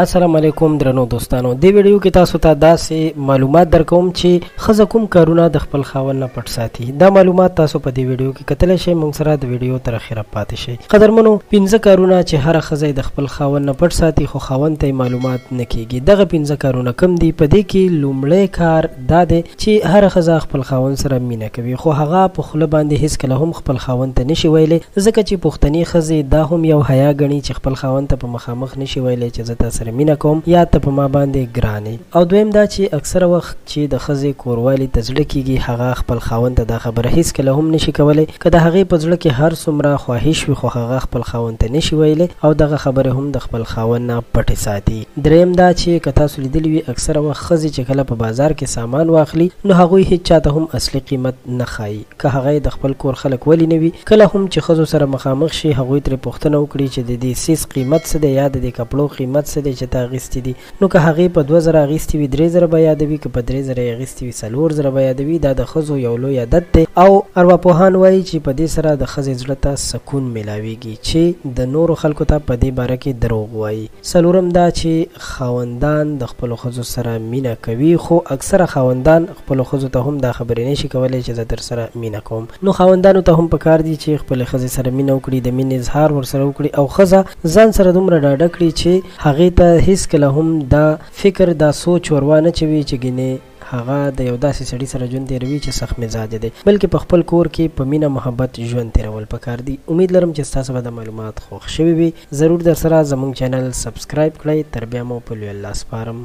السلام علیکم درنو دوستانو، د ویډیو کې تاسو ته داسې معلومات درکوم چې ښځه کوم کارونه د خپل خاوند نه پټ ساتي. دا معلومات تاسو په دې ویډیو کې کتلی شئ. موږ سره د ویډیو تر اخره پاتې شئ. قدرمنو، 15 کارونه چې هره ښځه د خپل خاوند نه پټ ساتي خو خاوند ته معلومات نه کیږي. دغه 15 کارونه کم دي؟ په دې کې لومړی کار دا دی چې هره ښځه خپل خاوند سره مینه کوي، خو هغه په خوله باندې هیڅکله هم خپل خاوند ته نشي ویلی، ځکه چې پښتني ښځې دا هم یو حیا ګڼي چې خپل خاوند ته په مخامخ نشي ویلی چې زه تا سره مینه کوم یا ته په ما باندې ګرانې. او دویم دا چې اکثره وخت چې د ښځې کوروالي ته زړه کیږي، هغه خپل خاوند ته دا خبره هیڅکله هم نشي کولی. که د هغې په زړه کې هر څومره خواهش وي خو هغه خپل خاوند ته نشي ویلی او دغه خبرې هم د خپل خاوند نه پټې ساتي. دریم دا چې که تاسو لیدلي وي، اکثره وخت ښځې چې کله په بازار کې سامان واخلي نو هغوی هیڅ چاته هم اصلي قیمت نه ښایي. که هغه د خپل کور خلک ولې نه وي، کله هم چې ښځو سره مخامخ شي هغوی ترې پوښتنه وکړي چې د دې سیس قیمت څه دی یا د دې کپړو قیمت څه دی چې تا اخیستي دي. نو که هغې په 2000 اخیستي وي 3000 به یادوي، که په 3000 یې اخیستي وي 4000 به یادوي. دا د ښځو یو لوی عادت دی او ارواپوهان وایي چې په دې سره د ښځې زړه ته سکون میلاویږي چې د نورو خلکو ته په دې باره کې دروغ وایي. څلورم دا چې خاوندان د خپلو ښځو سره مینه کوي، خو اکثره خاوندان خپلو ښځو ته هم دا خبرې نشي کولی چې زه در سره مینه کوم. نو خاوندانو ته هم پکار دي چې خپلې ښځې سره مینه وکړي، د مینې اظهار ورسره وکړي او ښځه ځان سره دومره ډاډه کړي چې هغې ته هیڅکله هم دا فکر دا سوچ ورونه چوي چې ګینې هغه د یو داسې سړي سره ژوند تیروي چې سخت مزاج دی، بلکې په خپل کور کې په مینه محبت ژوند تیرول پکار دي. امید لرم چې ستاسو به د معلومات خوښ شوي وي. ضرور در سره زموږ چینل سبسکرایب کړئ. تر بیا مو په لوی الله سپارم.